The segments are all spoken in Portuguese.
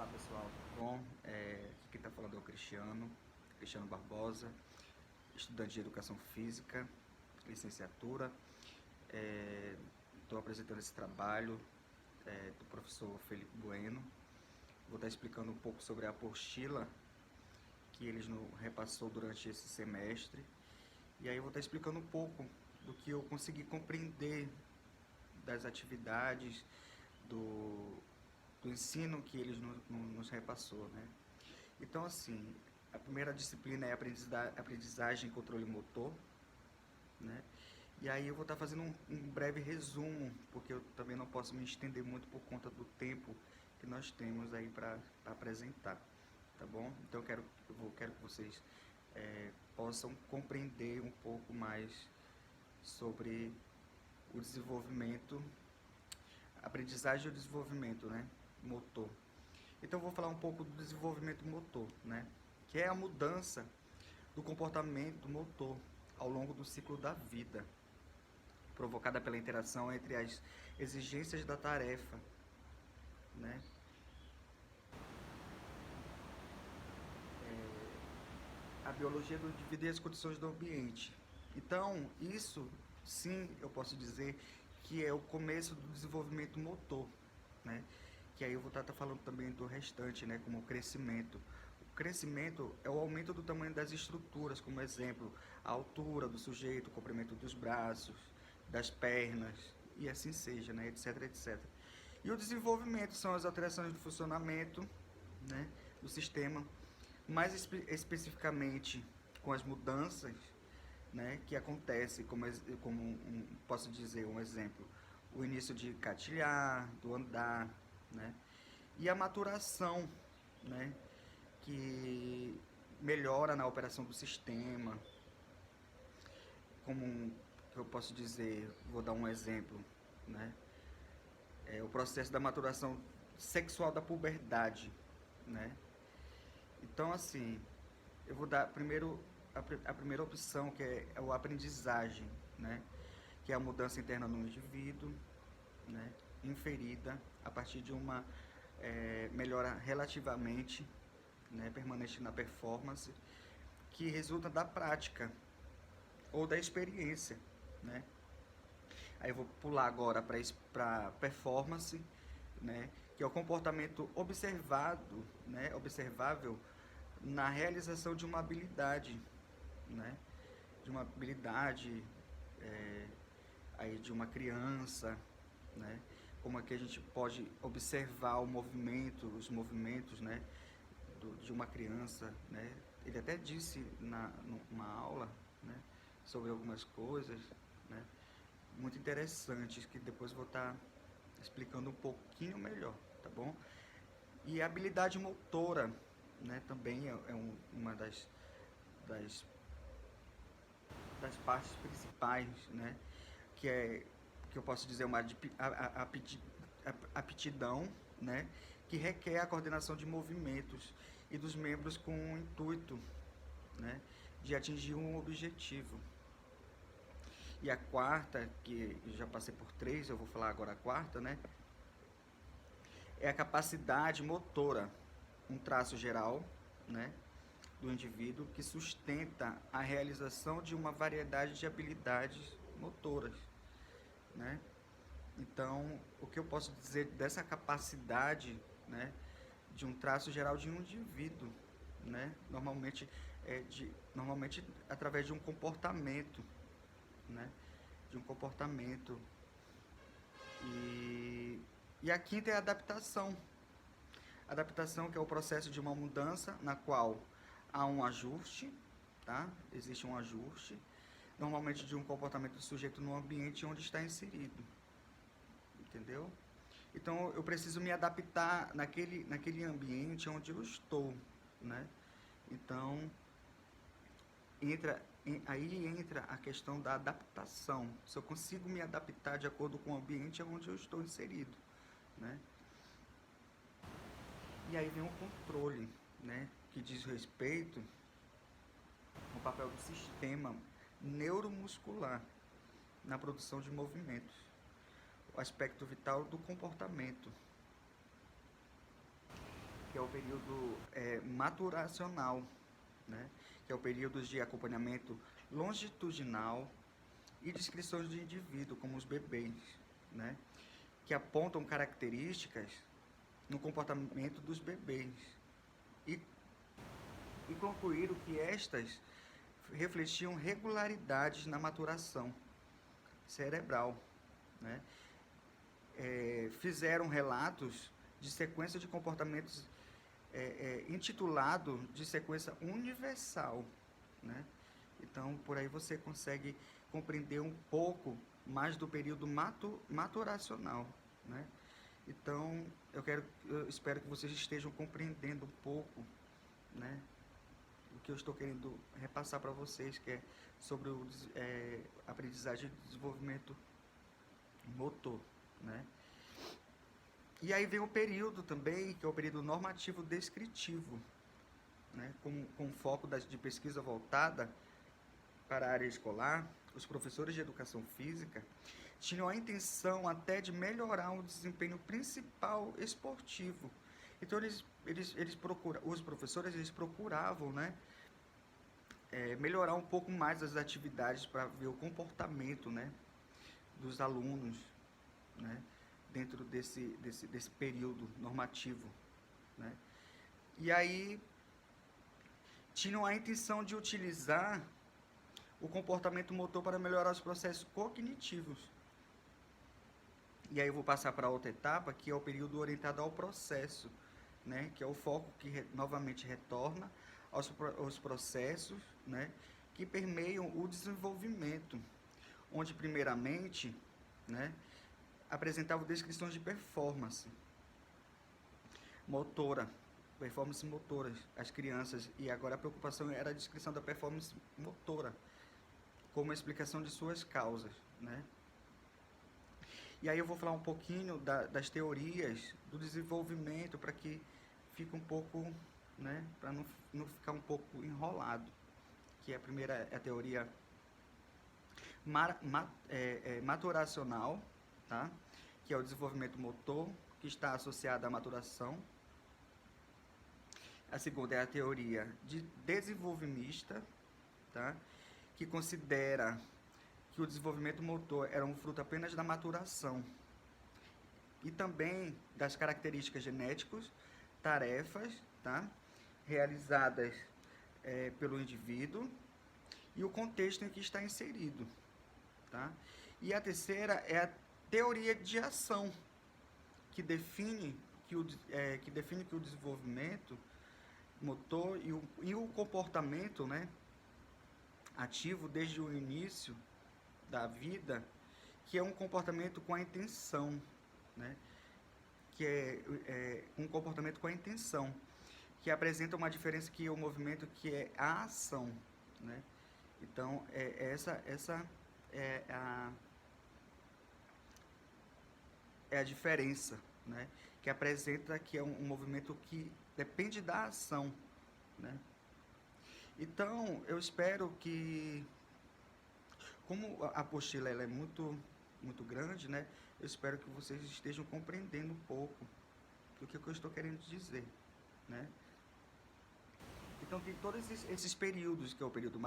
Olá pessoal, tudo bom? Aqui quem está falando é o Cristiano Barbosa, estudante de Educação Física, licenciatura. Estou apresentando esse trabalho do professor Felipe Bueno. Vou estar explicando um pouco sobre a apostila que eles nos repassou durante esse semestre. E aí eu vou estar explicando um pouco do que eu consegui compreender das atividades, do ensino que eles nos repassou, né? Então, assim, a primeira disciplina é aprendizagem e controle motor, né? E aí eu vou estar fazendo um breve resumo, porque eu também não posso me estender muito por conta do tempo que nós temos aí para apresentar, tá bom? Então quero que vocês possam compreender um pouco mais sobre o desenvolvimento, aprendizagem e o desenvolvimento, né, motor. Então eu vou falar um pouco do desenvolvimento motor, né, que é a mudança do comportamento motor ao longo do ciclo da vida, provocada pela interação entre as exigências da tarefa, né, a biologia do indivíduo e as condições do ambiente. Então, isso sim eu posso dizer que é o começo do desenvolvimento motor, né? Que aí eu vou estar falando também do restante, né? Como o crescimento. O crescimento é o aumento do tamanho das estruturas, como exemplo, a altura do sujeito, o comprimento dos braços, das pernas, e assim seja, né? Etc, etc. E o desenvolvimento são as alterações do funcionamento, né, do sistema, mais especificamente com as mudanças, né, que acontece, posso dizer um exemplo, o início de catilhar, do andar, né, e a maturação, né, que melhora na operação do sistema, como que eu posso dizer, vou dar um exemplo, né, o processo da maturação sexual da puberdade, né. Então, assim, eu vou dar primeiro a primeira opção, que é a aprendizagem, né? Que é a mudança interna no indivíduo, né? Inferida a partir de uma melhora relativamente, né? Permanente na performance, que resulta da prática ou da experiência, né? Aí eu vou pular agora para performance, né? Que é o comportamento observado, né? Observável na realização de uma habilidade, né? De uma habilidade aí de uma criança, né? Como é que a gente pode observar os movimentos, né? De uma criança, né? Ele até disse numa aula, né? Sobre algumas coisas, né? Muito interessantes que depois vou estar explicando um pouquinho melhor, tá bom? E a habilidade motora, né? Também é uma das das partes principais, né? Que eu posso dizer uma aptidão, né? Que requer a coordenação de movimentos e dos membros com o intuito, né? De atingir um objetivo. E a quarta, que eu já passei por três, eu vou falar agora a quarta, né? É a capacidade motora, um traço geral, né? Do indivíduo que sustenta a realização de uma variedade de habilidades motoras, né? Então, o que eu posso dizer dessa capacidade, né, de um traço geral de um indivíduo, né? Normalmente através de um comportamento, né? De um comportamento. E a quinta é a adaptação. Adaptação, que é o processo de uma mudança na qual há um ajuste, tá? Existe um ajuste, normalmente de um comportamento do sujeito no ambiente onde está inserido, entendeu? Então eu preciso me adaptar naquele ambiente onde eu estou, né? Então aí entra a questão da adaptação. Se eu consigo me adaptar de acordo com o ambiente onde eu estou inserido, né? E aí vem o controle, né? Que diz respeito ao papel do sistema neuromuscular na produção de movimentos, o aspecto vital do comportamento. que é o período maturacional, né? Que é o período de acompanhamento longitudinal e descrições de indivíduo, como os bebês, né? Que apontam características no comportamento dos bebês e, e concluíram que estas refletiam regularidades na maturação cerebral, né? Fizeram relatos de sequência de comportamentos intitulado de sequência universal, né? Então, por aí você consegue compreender um pouco mais do período maturacional, né? Então, eu espero que vocês estejam compreendendo um pouco, né, o que eu estou querendo repassar para vocês, que é sobre o aprendizagem e desenvolvimento motor, né? E aí vem o período também, que é o período normativo descritivo, né? Com foco de pesquisa voltada para a área escolar. Os professores de educação física tinham a intenção até de melhorar o desempenho principal esportivo. Então os professores procuravam, né, melhorar um pouco mais as atividades para ver o comportamento, né, dos alunos, né, dentro desse período normativo, né? E aí tinham a intenção de utilizar o comportamento motor para melhorar os processos cognitivos. E aí eu vou passar para outra etapa, que é o período orientado ao processo, né? Que é o foco que novamente retorna aos processos, né, que permeiam o desenvolvimento, onde primeiramente, né, apresentava descrições de performance motora, performance motoras, as crianças, e agora a preocupação era a descrição da performance motora, como a explicação de suas causas, né? E aí eu vou falar um pouquinho das teorias do desenvolvimento, para que fique um pouco, né, para não ficar um pouco enrolado, que a primeira é a teoria maturacional, tá? Que é o desenvolvimento motor, que está associado à maturação. A segunda é a teoria desenvolvimista, tá? Que considera que o desenvolvimento motor era um fruto apenas da maturação e também das características genéticas, tarefas, tá, realizadas pelo indivíduo e o contexto em que está inserido, tá? E a terceira é a teoria de ação, que define que o desenvolvimento motor e o comportamento, né, ativo desde o início da vida, que é um comportamento com a intenção, né? Que é um comportamento com a intenção, que apresenta uma diferença, que é o movimento, que é a ação, né? Então, essa é a diferença, né? Que apresenta que é um movimento que depende da ação, né? Então, eu espero que, como a apostila ela é muito grande, né? Eu espero que vocês estejam compreendendo um pouco do que eu estou querendo dizer, né? Então, tem todos esses períodos, que é o período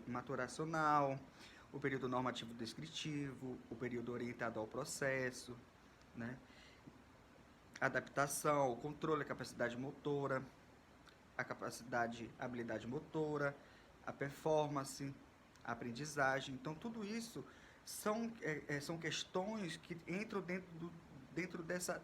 maturacional, o período normativo descritivo, o período orientado ao processo, né? Adaptação, o controle, a capacidade motora, a habilidade motora, a performance, a aprendizagem. Então, tudo isso são questões que entram dentro dessa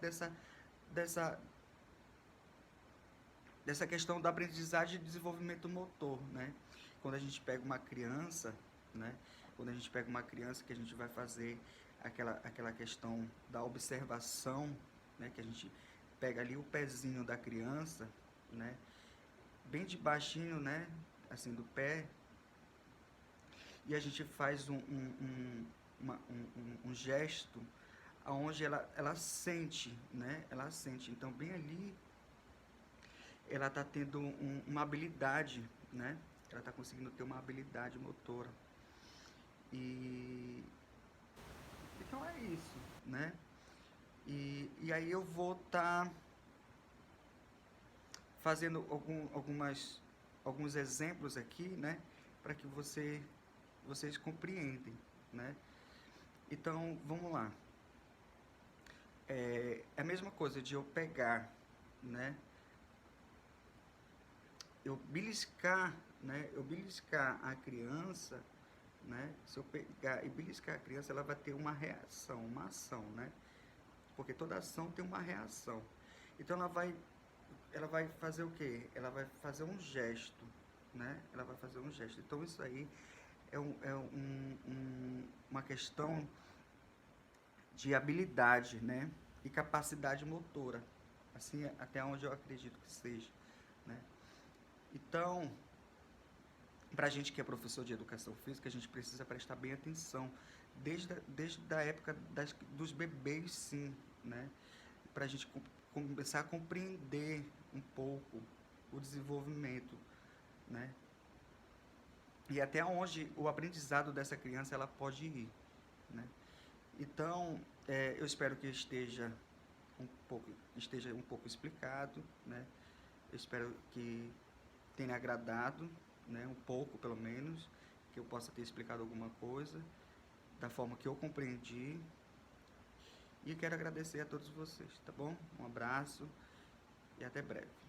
questão da aprendizagem e desenvolvimento motor, né? Quando a gente pega uma criança, né? Quando a gente pega uma criança, que a gente vai fazer aquela questão da observação, né? Que a gente pega ali o pezinho da criança, né? Bem de baixinho, né? Assim, do pé, e a gente faz um gesto onde ela sente, né? Ela sente. Então, bem ali, ela está tendo uma habilidade, né? Ela está conseguindo ter uma habilidade motora. E então é isso, né? E aí eu vou estar fazendo alguns exemplos aqui, né, para que vocês compreendem, né? Então, vamos lá. É a mesma coisa de eu pegar, né, eu beliscar, né, eu beliscar a criança, né, se eu pegar e beliscar a criança, ela vai ter uma reação, uma ação, né? Porque toda ação tem uma reação. Então ela vai fazer o quê? Ela vai fazer um gesto, né? Ela vai fazer um gesto. Então isso aí uma questão de habilidade, né? E capacidade motora, assim até onde eu acredito que seja, né? Então, para a gente que é professor de educação física, a gente precisa prestar bem atenção, desde a época dos bebês, sim, né? Para a gente começar a compreender um pouco o desenvolvimento, né? E até onde o aprendizado dessa criança ela pode ir, né? Então, eu espero que esteja um pouco explicado, né? Eu espero que tenha agradado, né? Um pouco, pelo menos, que eu possa ter explicado alguma coisa da forma que eu compreendi. E quero agradecer a todos vocês, tá bom? Um abraço e até breve.